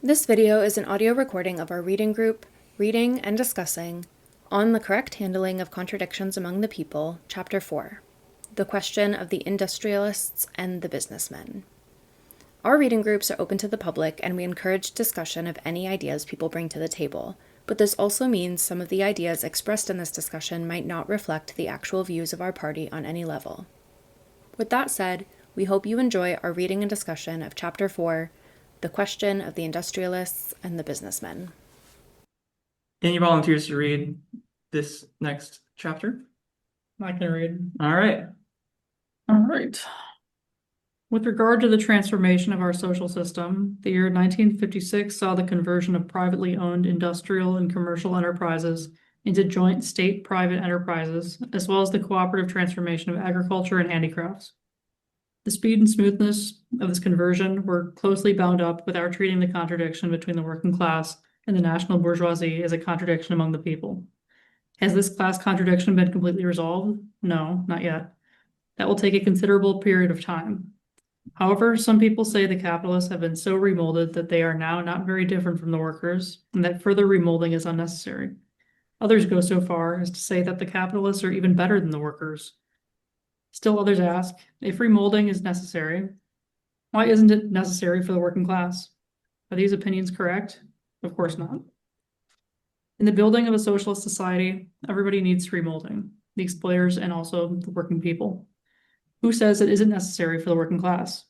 This video is an audio recording of our reading group, reading and discussing On the Correct Handling of Contradictions Among the People, Chapter 4, The Question of the Industrialists and the Businessmen. Our reading groups are open to the public, and we encourage discussion of any ideas people bring to the table, but this also means some of the ideas expressed in this discussion might not reflect the actual views of our party on any level. With that said, we hope you enjoy our reading and discussion of Chapter 4, The Question of the Industrialists and the Businessmen. Any volunteers to read this next chapter? I can read. All right. With regard to the transformation of our social system, the year 1956 saw the conversion of privately owned industrial and commercial enterprises into joint state-private enterprises, as well as the cooperative transformation of agriculture and handicrafts. The speed and smoothness of this conversion were closely bound up with our treating the contradiction between the working class and the national bourgeoisie as a contradiction among the people. Has this class contradiction been completely resolved? No, not yet. That will take a considerable period of time. However, some people say the capitalists have been so remolded that they are now not very different from the workers, and that further remolding is unnecessary. Others go so far as to say that the capitalists are even better than the workers. Still others ask, if remolding is necessary, why isn't it necessary for the working class? Are these opinions correct? Of course not. In the building of a socialist society, everybody needs remolding, the exploiters and also the working people. Who says it isn't necessary for the working class?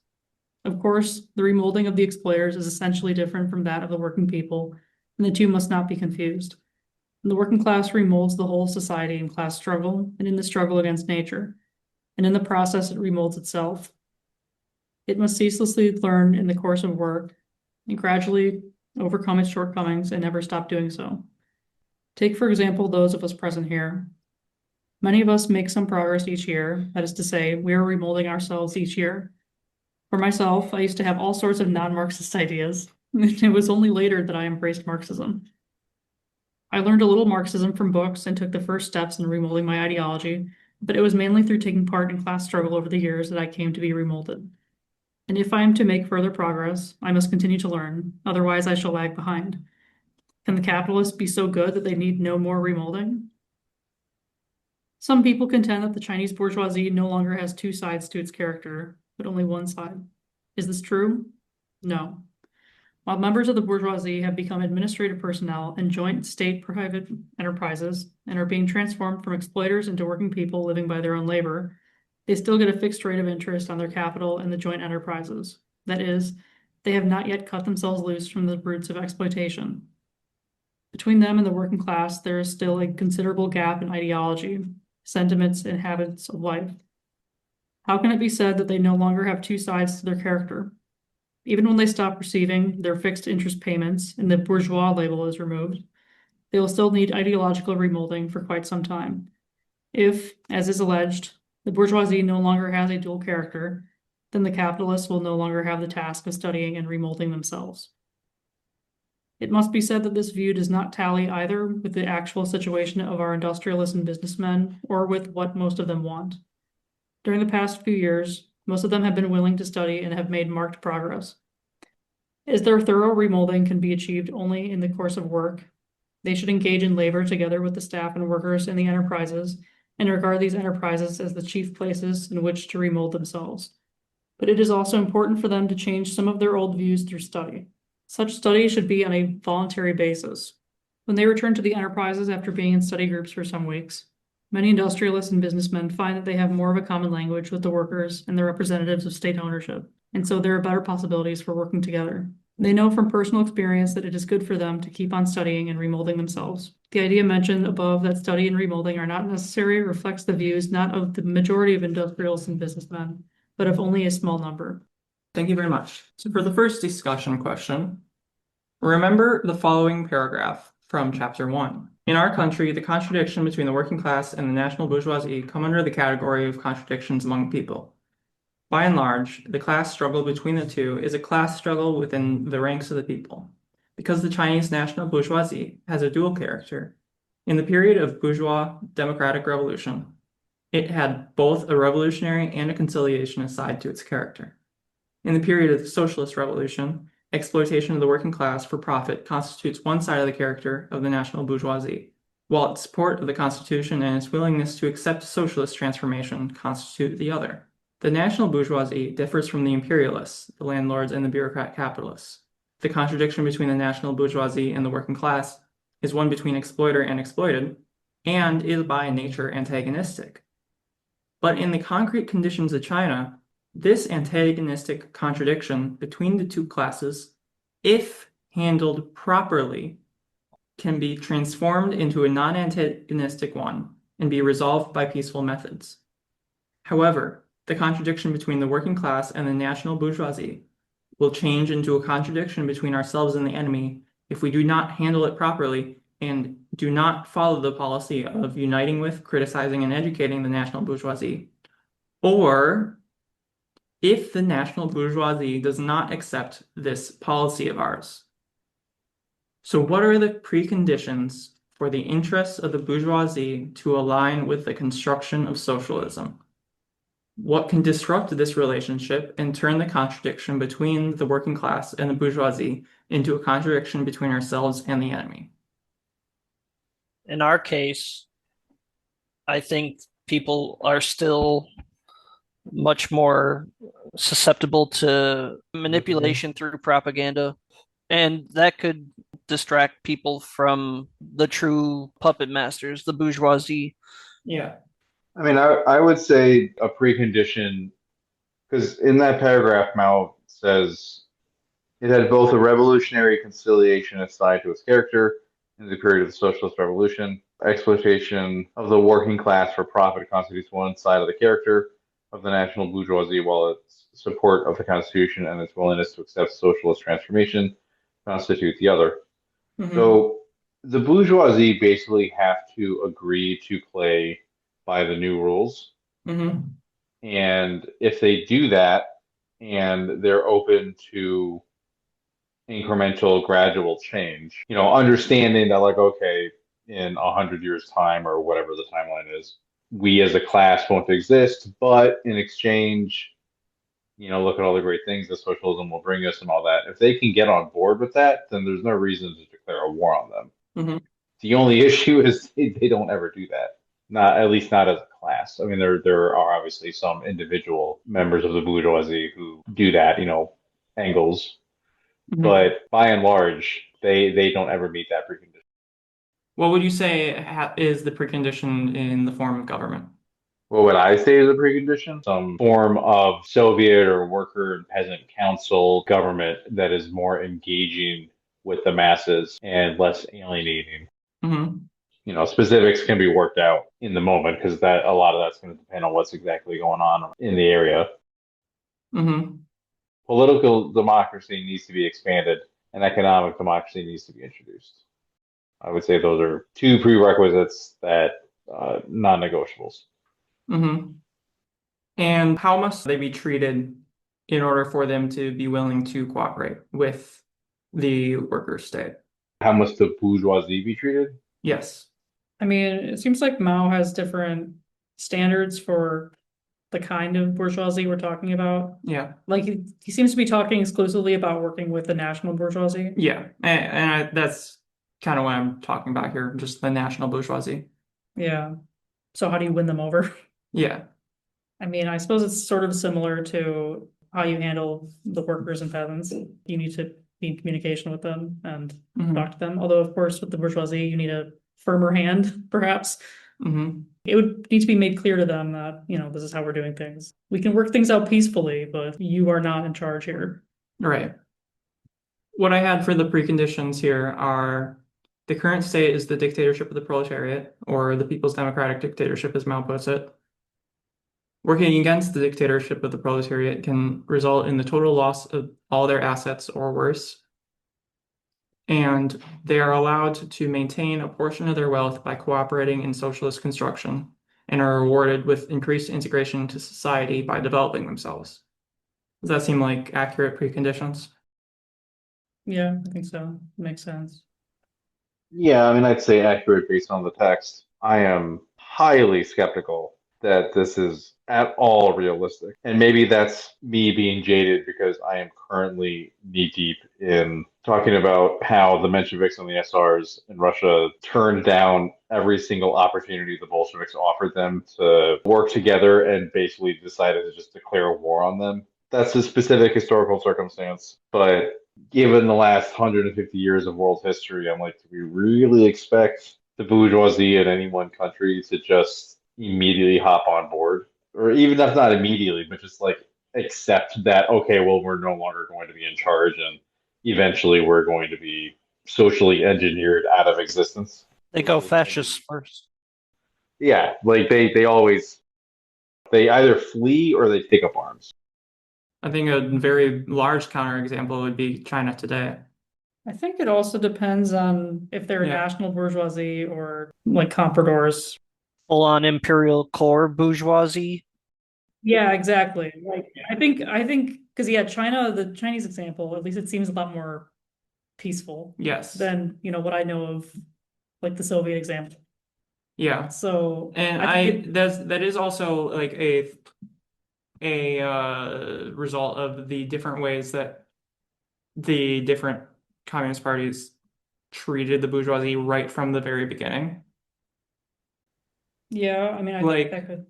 Of course, the remolding of the exploiters is essentially different from that of the working people, and the two must not be confused. The working class remolds the whole society in class struggle and in the struggle against nature, and in the process it remolds itself. It must ceaselessly learn in the course of work and gradually overcome its shortcomings and never stop doing so. Take, for example, those of us present here. Many of us make some progress each year. That is to say, we are remolding ourselves each year. For myself, I used to have all sorts of non-Marxist ideas. It was only later that I embraced Marxism. I learned a little Marxism from books and took the first steps in remolding my ideology, but it was mainly through taking part in class struggle over the years that I came to be remolded. And if I am to make further progress, I must continue to learn, otherwise I shall lag behind. Can the capitalists be so good that they need no more remolding? Some people contend that the Chinese bourgeoisie no longer has two sides to its character, but only one side. Is this true? No. While members of the bourgeoisie have become administrative personnel in joint state-private enterprises and are being transformed from exploiters into working people living by their own labor, they still get a fixed rate of interest on their capital in the joint enterprises. That is, they have not yet cut themselves loose from the roots of exploitation. Between them and the working class, there is still a considerable gap in ideology, sentiments, and habits of life. How can it be said that they no longer have two sides to their character? Even when they stop receiving their fixed interest payments and the bourgeois label is removed, they will still need ideological remolding for quite some time. If, as is alleged, the bourgeoisie no longer has a dual character, then the capitalists will no longer have the task of studying and remolding themselves. It must be said that this view does not tally either with the actual situation of our industrialists and businessmen or with what most of them want. During the past few years, most of them have been willing to study and have made marked progress. As their thorough remolding can be achieved only in the course of work, they should engage in labor together with the staff and workers in the enterprises and regard these enterprises as the chief places in which to remold themselves. But it is also important for them to change some of their old views through study. Such study should be on a voluntary basis. When they return to the enterprises after being in study groups for some weeks, many industrialists and businessmen find that they have more of a common language with the workers and the representatives of state ownership, and so there are better possibilities for working together. They know from personal experience that it is good for them to keep on studying and remolding themselves. The idea mentioned above that study and remolding are not necessary reflects the views not of the majority of industrialists and businessmen, but of only a small number. Thank you very much. So for the first discussion question, remember the following paragraph from Chapter 1. In our country, the contradiction between the working class and the national bourgeoisie come under the category of contradictions among people. By and large, the class struggle between the two is a class struggle within the ranks of the people, because the Chinese national bourgeoisie has a dual character. In the period of bourgeois democratic revolution, it had both a revolutionary and a conciliationist side to its character. In the period of the socialist revolution, exploitation of the working class for profit constitutes one side of the character of the national bourgeoisie, while its support of the Constitution and its willingness to accept socialist transformation constitute the other. The national bourgeoisie differs from the imperialists, the landlords, and the bureaucrat capitalists. The contradiction between the national bourgeoisie and the working class is one between exploiter and exploited, and is by nature antagonistic. But in the concrete conditions of China, this antagonistic contradiction between the two classes, if handled properly, can be transformed into a non-antagonistic one and be resolved by peaceful methods. However, the contradiction between the working class and the national bourgeoisie will change into a contradiction between ourselves and the enemy if we do not handle it properly and do not follow the policy of uniting with, criticizing, and educating the national bourgeoisie, or if the national bourgeoisie does not accept this policy of ours. So what are the preconditions for the interests of the bourgeoisie to align with the construction of socialism? What can disrupt this relationship and turn the contradiction between the working class and the bourgeoisie into a contradiction between ourselves and the enemy? In our case, I think people are still much more susceptible to manipulation through propaganda, and that could distract people from the true puppet masters, the bourgeoisie. Yeah. I mean, I would say a precondition, because in that paragraph, Mao says it had both a revolutionary conciliation assigned to its character in the period of the Socialist Revolution. Exploitation of the working class for profit constitutes one side of the character of the national bourgeoisie, while its support of the Constitution and its willingness to accept socialist transformation constitute the other. Mhm. So the bourgeoisie basically have to agree to play by the new rules. Mhm. And if they do that and they're open to incremental, gradual change, understanding that, like, okay, in 100 years' time or whatever the timeline is, we as a class won't exist, but in exchange, look at all the great things that socialism will bring us and all that. If they can get on board with that, then there's no reason to declare a war on them. Mhm. The only issue is they don't ever do that. At least not as a class. I mean, there are obviously some individual members of the bourgeoisie who do that, Engels, Mhm. but by and large, they don't ever meet that precondition. What would you say is the precondition in the form of government? What would I say is a precondition? Some form of Soviet or worker and peasant council government that is more engaging with the masses and less alienating. Mhm. Specifics can be worked out in the moment because that a lot of that's going to depend on what's exactly going on in the area. Mhm. Political democracy needs to be expanded and economic democracy needs to be introduced. I would say those are two prerequisites that non-negotiables. Mhm. And how must they be treated in order for them to be willing to cooperate with the worker state? How must the bourgeoisie be treated? Yes. I mean, it seems like Mao has different standards for the kind of bourgeoisie we're talking about. Yeah. Like he seems to be talking exclusively about working with the national bourgeoisie. Yeah. That's kind of what I'm talking about here, just the national bourgeoisie. Yeah. So how do you win them over? Yeah. I mean, I suppose it's sort of similar to how you handle the workers and peasants. You need to be in communication with them and Mhm. talk to them. Although, of course, with the bourgeoisie, you need a firmer hand, perhaps. Mhm. It would need to be made clear to them that, this is how we're doing things. We can work things out peacefully, but you are not in charge here. Right. What I had for the preconditions here are the current state is the dictatorship of the proletariat, or the People's Democratic Dictatorship, as Mao puts it. Working against the dictatorship of the proletariat can result in the total loss of all their assets or worse. And they are allowed to maintain a portion of their wealth by cooperating in socialist construction and are rewarded with increased integration into society by developing themselves. Does that seem like accurate preconditions? Yeah, I think so. Makes sense. Yeah, I mean, I'd say accurate based on the text. I am highly skeptical that this is at all realistic. And maybe that's me being jaded because I am currently knee deep in talking about how the Mensheviks and the SRs in Russia turned down every single opportunity the Bolsheviks offered them to work together and basically decided to just declare war on them. That's a specific historical circumstance, but given the last 150 years of world history, I'm like, do we really expect the bourgeoisie in any one country to just immediately hop on board? Or even if not immediately, but just like accept that, okay, well, we're no longer going to be in charge and eventually we're going to be socially engineered out of existence. They go fascist first. Yeah, like they always, they either flee or they take up arms. I think a very large counterexample would be China today. I think it also depends on if they're Yeah. national bourgeoisie or like compradors. Full-on imperial core bourgeoisie. Yeah, exactly. Like I think because China, the Chinese example, at least it seems a lot more peaceful Yes. than what I know of like the Soviet example. Yeah. So And that is also like a result of the different ways that the different communist parties treated the bourgeoisie right from the very beginning. yeah, I mean I Like, think that could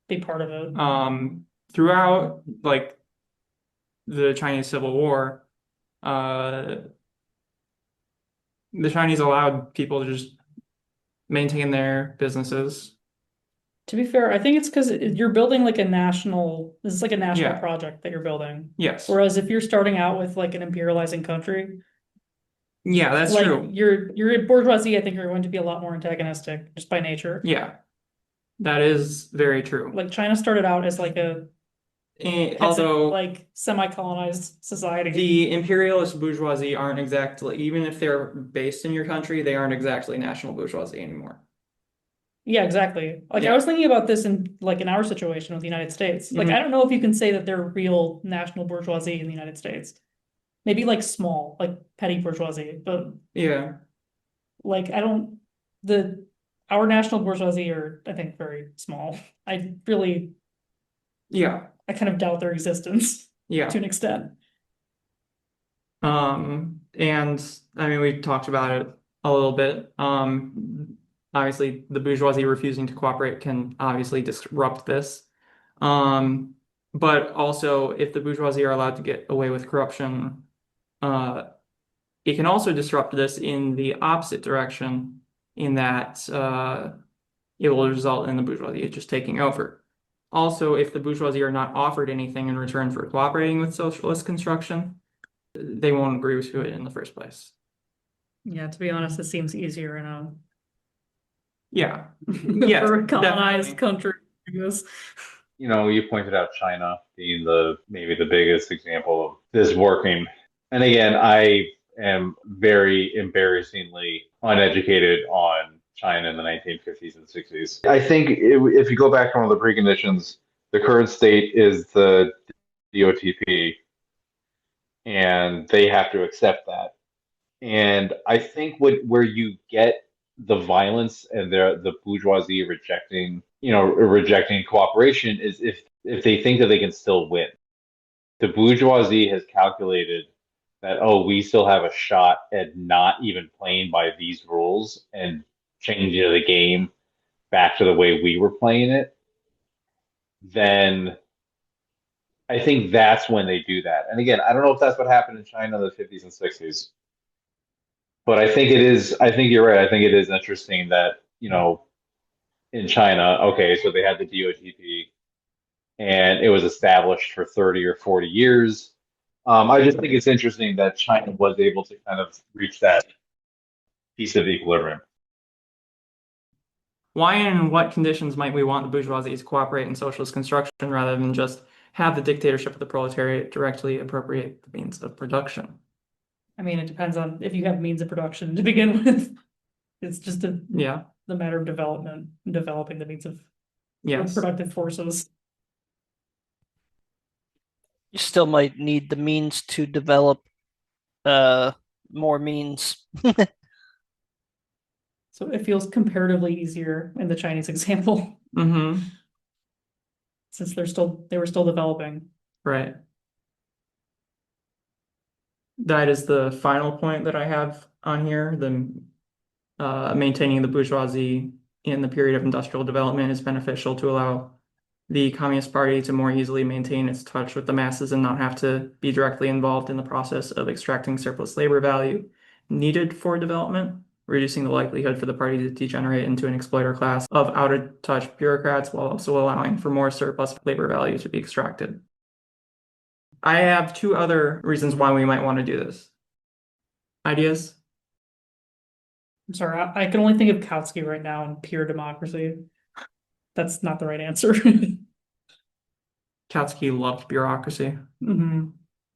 be part of it. Throughout like the Chinese Civil War, the Chinese allowed people to just maintain their businesses. To be fair, I think it's because you're building like this is like a national Yeah. project that you're building. Yes. Whereas if you're starting out with like an imperializing country, Yeah, that's like true. your bourgeoisie, I think are going to be a lot more antagonistic just by nature. Yeah, that is very true. Like China started out as like a Although like semi-colonized society. the imperialist bourgeoisie aren't exactly, even if they're based in your country, they aren't exactly national bourgeoisie anymore. Yeah, exactly. Like Yeah. I was thinking about this in our situation with the United States. Like Mhm. I don't know if you can say that they're real national bourgeoisie in the United States. Maybe like small, like petty bourgeoisie, but Yeah. like I don't the our national bourgeoisie are I think very small. Yeah. I kind of doubt their existence Yeah. to an extent. And I mean, we talked about it a little bit. Obviously, the bourgeoisie refusing to cooperate can obviously disrupt this. But also, if the bourgeoisie are allowed to get away with corruption, it can also disrupt this in the opposite direction, in that it will result in the bourgeoisie just taking over. Also, if the bourgeoisie are not offered anything in return for cooperating with socialist construction, they won't agree to it in the first place. Yeah, to be honest, it seems easier in Yeah. yeah, for a colonized definitely. country like this. You pointed out China being maybe the biggest example of this working. And again, I am very embarrassingly uneducated on China in the 1950s and 60s. I think if you go back to one of the preconditions, the current state is the DOTP, and they have to accept that. And I think where you get the violence and the bourgeoisie rejecting cooperation is if they think that they can still win. The bourgeoisie has calculated that, oh, we still have a shot at not even playing by these rules and changing the game back to the way we were playing it, then I think that's when they do that. And again, I don't know if that's what happened in China in the 50s and 60s. But I think you're right. I think it is interesting that, in China, okay, so they had the DOTP and it was established for 30 or 40 years. I just think it's interesting that China was able to kind of reach that piece of equilibrium. Why and in what conditions might we want the bourgeoisie to cooperate in socialist construction rather than just have the dictatorship of the proletariat directly appropriate the means of production? I mean, it depends on if you have means of production to begin with. It's just the matter of developing the means of productive forces. You still might need the means to develop more means. So it feels comparatively easier in the Chinese example. Mm-hmm. since they were still developing. Right. That is the final point that I have on here. Maintaining the bourgeoisie in the period of industrial development is beneficial to allow the Communist Party to more easily maintain its touch with the masses and not have to be directly involved in the process of extracting surplus labor value needed for development, reducing the likelihood for the party to degenerate into an exploiter class of out-of-touch bureaucrats while also allowing for more surplus labor value to be extracted. I have two other reasons why we might want to do this. Ideas? I'm sorry, I can only think of Kautsky right now and pure democracy. That's not the right answer. Kautsky loved bureaucracy.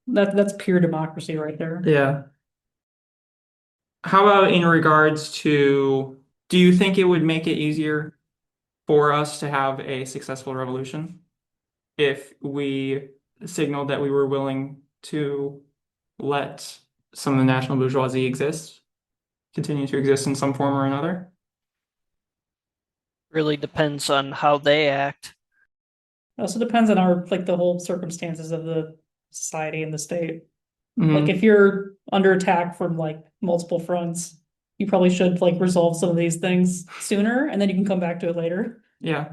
That's pure democracy right there. Yeah. How about in regards to, do you think it would make it easier for us to have a successful revolution if we signaled that we were willing to let some of the national bourgeoisie continue to exist in some form or another? Really depends on how they act. It also depends on the whole circumstances of the society and the state. Like if you're under attack from multiple fronts, you probably should resolve some of these things sooner, and then you can come back to it later. Yeah.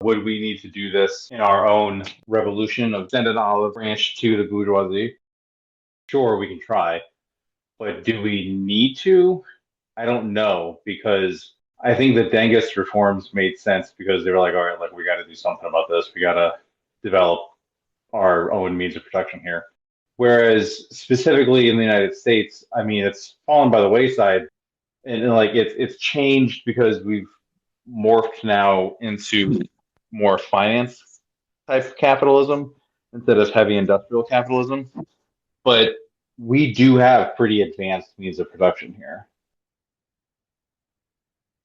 Would we need to do this in our own revolution of send an olive branch to the bourgeoisie? Sure, we can try. But do we need to? I don't know, because I think the Dengist reforms made sense because they were like, all right, we got to do something about this. We got to develop our own means of production here. Whereas specifically in the United States, I mean, it's fallen by the wayside, and it's changed because we've morphed now into more finance type capitalism instead of heavy industrial capitalism. But we do have pretty advanced means of production here.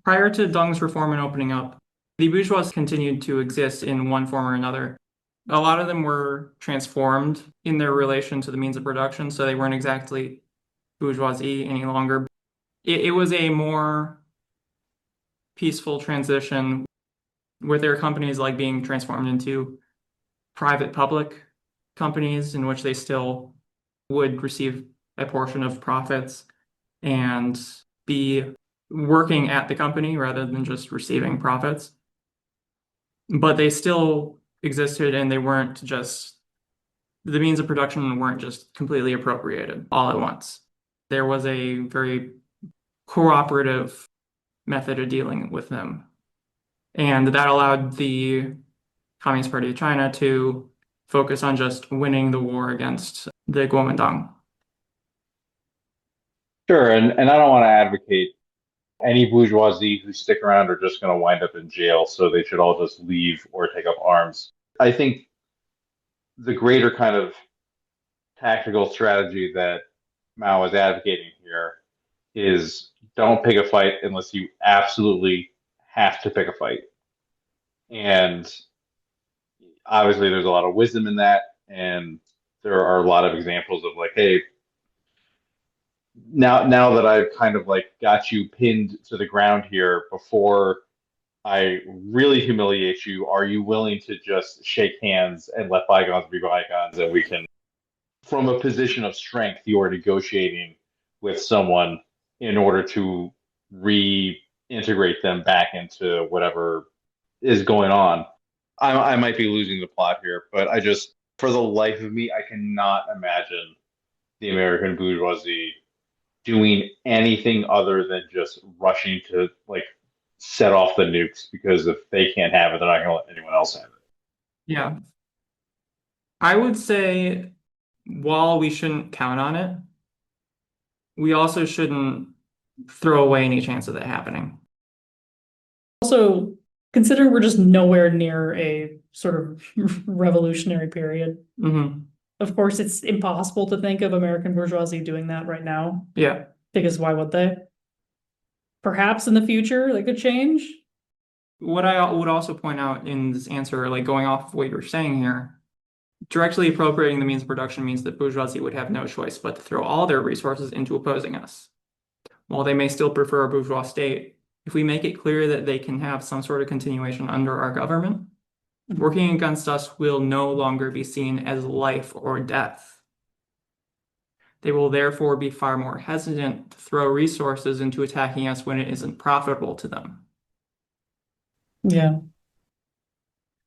Prior to Deng's reform and opening up, the bourgeois continued to exist in one form or another. A lot of them were transformed in their relation to the means of production, so they weren't exactly bourgeoisie any longer. It was a more peaceful transition, with their companies being transformed into private-public companies in which they still would receive a portion of profits and be working at the company rather than just receiving profits. But they still existed, and they weren't just, the means of production weren't just completely appropriated all at once. There was a very cooperative method of dealing with them. And that allowed the Communist Party of China to focus on just winning the war against the Kuomintang. Sure, and I don't want to advocate any bourgeoisie who stick around are just going to wind up in jail, so they should all just leave or take up arms. I think the greater kind of tactical strategy that Mao is advocating here is don't pick a fight unless you absolutely have to pick a fight. And obviously there's a lot of wisdom in that, and there are a lot of examples of hey, now that I've kind of got you pinned to the ground here, before I really humiliate you, are you willing to just shake hands and let bygones be bygones, and we can, from a position of strength, you are negotiating with someone in order to reintegrate them back into whatever is going on. I might be losing the plot here, but I just, for the life of me, I cannot imagine the American bourgeoisie doing anything other than just rushing to set off the nukes, because if they can't have it, they're not going to let anyone else have it. Yeah. I would say, while we shouldn't count on it, we also shouldn't throw away any chance of that happening. Also, considering we're just nowhere near a sort of revolutionary period. Of course, it's impossible to think of American bourgeoisie doing that right now. Yeah. Because why would they? Perhaps in the future they could change. What I would also point out in this answer, going off of what you're saying here, directly appropriating the means of production means that bourgeoisie would have no choice but to throw all their resources into opposing us. While they may still prefer a bourgeois state, if we make it clear that they can have some sort of continuation under our government, Working against us will no longer be seen as life or death. They will therefore be far more hesitant to throw resources into attacking us when it isn't profitable to them. Yeah.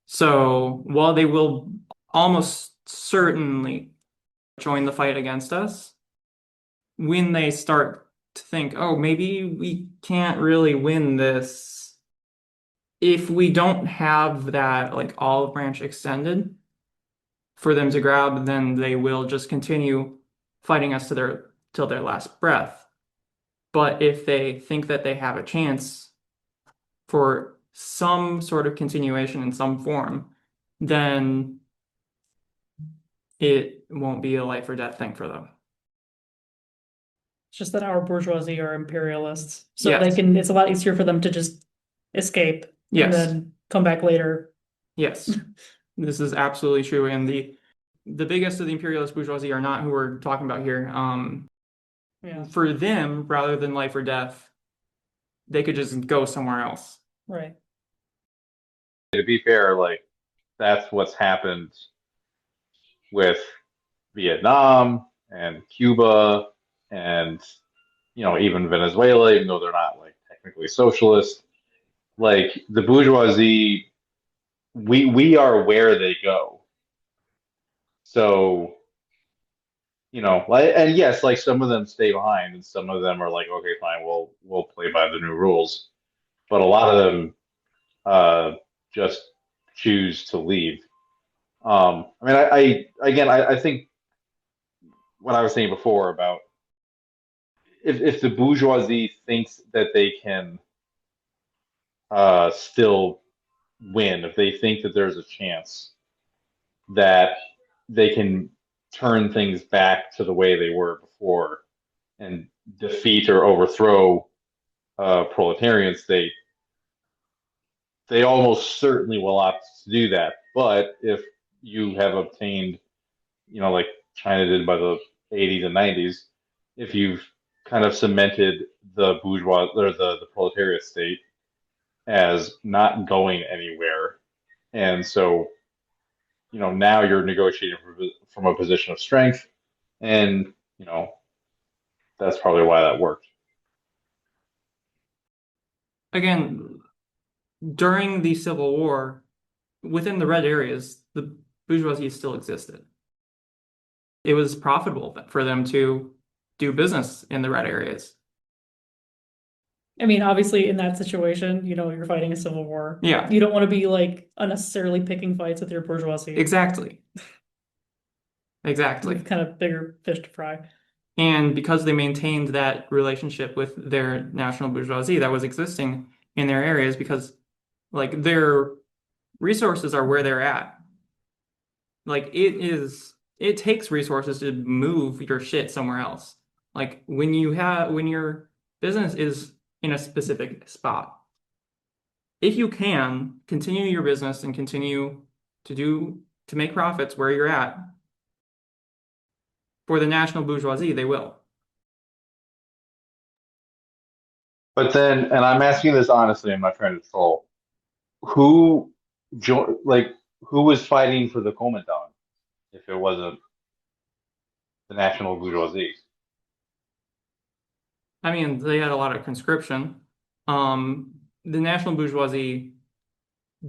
So while they will almost certainly join the fight against us, when they start to think, oh, maybe we can't really win this if we don't have that like olive branch extended for them to grab, then they will just continue fighting us to till their last breath. But if they think that they have a chance for some sort of continuation in some form, then it won't be a life or death thing for them. It's just that our bourgeoisie are imperialists, so Yes. it's a lot easier for them to just escape and Yes. then come back later. Yes. This is absolutely true. And the biggest of the imperialist bourgeoisie are not who we're talking about here. Yeah, For them, rather than life or death, they could just go somewhere else. right. To be fair, like that's what's happened with Vietnam and Cuba and even Venezuela, even though they're not like technically socialist. Like the bourgeoisie, we are where they go. So, and yes, like some of them stay behind, and some of them are like, okay, fine, we'll play by the new rules. But a lot of them just choose to leave. I mean, I think what I was saying before about if the bourgeoisie thinks that they can still win, if they think that there's a chance that they can turn things back to the way they were before and defeat or overthrow proletarian state, they almost certainly will opt to do that. But if you have obtained, like China did by the 80s and 90s, if you've kind of cemented the bourgeois or the proletariat state as not going anywhere, and so now you're negotiating from a position of strength, and that's probably why that worked. Again, during the Civil War, within the red areas, the bourgeoisie still existed. It was profitable for them to do business in the red areas. I mean, obviously, in that situation, you're fighting a civil war. Yeah. You don't want to be like unnecessarily picking fights with your bourgeoisie. Exactly. Exactly. With kind of bigger fish to fry. And because they maintained that relationship with their national bourgeoisie that was existing in their areas, because like their resources are where they're at. Like it takes resources to move your shit somewhere else. Like when your business is in a specific spot, if you can continue your business and continue to make profits where you're at, for the national bourgeoisie, they will. But then, and I'm asking this honestly, I'm not trying to troll. Who who was fighting for the Kuomintang if it wasn't the national bourgeoisie? I mean, they had a lot of conscription. The national bourgeoisie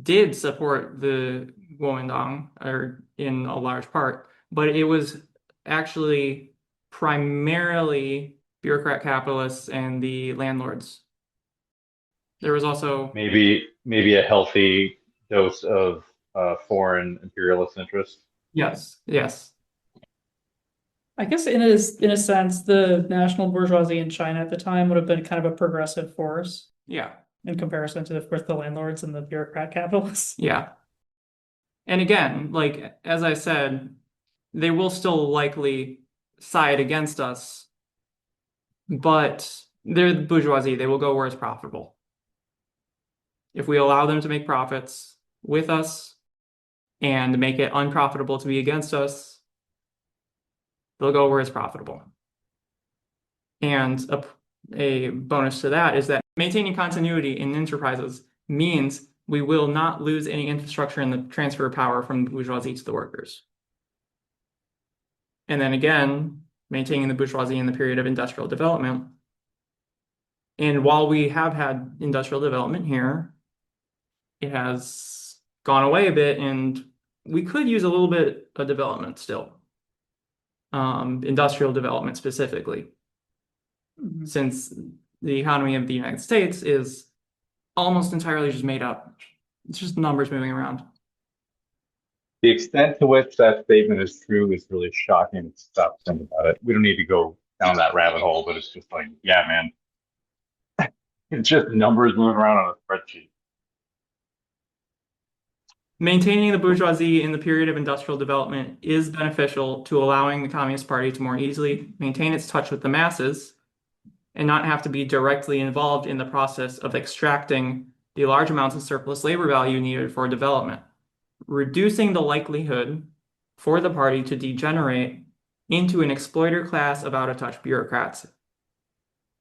did support the Kuomintang, or in a large part, but it was actually primarily bureaucrat capitalists and the landlords. There was also Maybe a healthy dose of foreign imperialist interest. yes. I guess in a sense, the national bourgeoisie in China at the time would have been kind of a progressive force Yeah. in comparison to the landlords and the bureaucrat capitalists. Yeah. And again, like as I said, they will still likely side against us, but they're the bourgeoisie. They will go where it's profitable. If we allow them to make profits with us and make it unprofitable to be against us, they'll go where it's profitable. And a bonus to that is that maintaining continuity in enterprises means we will not lose any infrastructure in the transfer of power from the bourgeoisie to the workers. And then again, maintaining the bourgeoisie in the period of industrial development. And while we have had industrial development here, it has gone away a bit, and we could use a little bit of development still. Industrial development specifically, since the economy of the United States is almost entirely just made up. It's just numbers moving around. The extent to which that statement is true is really shocking to stop thinking about it. We don't need to go down that rabbit hole, but it's just like, yeah, man. It's just numbers moving around on a spreadsheet. Maintaining the bourgeoisie in the period of industrial development is beneficial to allowing the Communist Party to more easily maintain its touch with the masses and not have to be directly involved in the process of extracting the large amounts of surplus labor value needed for development, reducing the likelihood for the party to degenerate into an exploiter class of out-of-touch bureaucrats,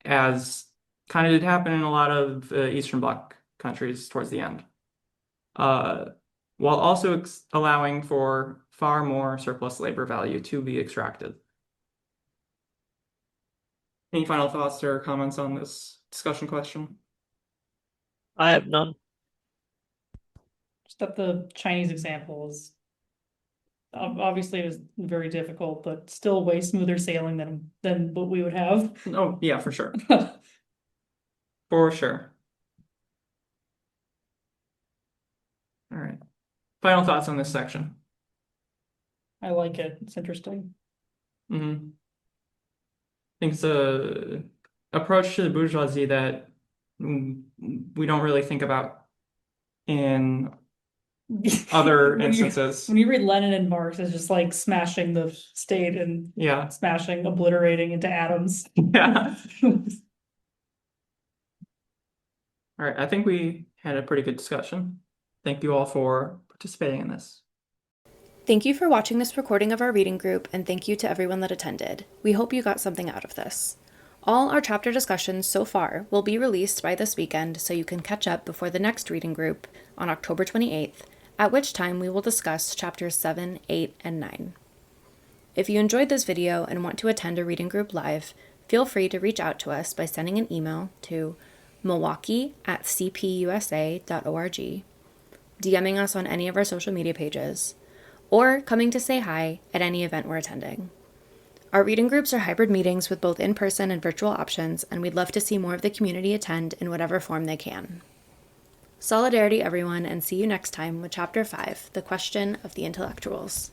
as kind of did happen in a lot of Eastern Bloc countries towards the end, while also allowing for far more surplus labor value to be extracted. Any final thoughts or comments on this discussion question? I have none. Just that the Chinese example is obviously it was very difficult, but still way smoother sailing than what we would have. Oh, yeah, for sure. For sure. All right. Final thoughts on this section. I like it. It's interesting. I think it's a approach to the bourgeoisie that we don't really think about in other instances. When you read Lenin and Marx, it's just like smashing the state and Yeah. smashing, obliterating into atoms. Yeah. All right. I think we had a pretty good discussion. Thank you all for participating in this. Thank you for watching this recording of our reading group, and thank you to everyone that attended. We hope you got something out of this. All our chapter discussions so far will be released by this weekend, so you can catch up before the next reading group on October 28th, at which time we will discuss chapters 7, 8, and 9. If you enjoyed this video and want to attend a reading group live, feel free to reach out to us by sending an email to milwaukee@cpusa.org, DMing us on any of our social media pages, or coming to say hi at any event we're attending. Our reading groups are hybrid meetings with both in-person and virtual options, and we'd love to see more of the community attend in whatever form they can. Solidarity, everyone, and see you next time with Chapter 5, The Question of the Intellectuals.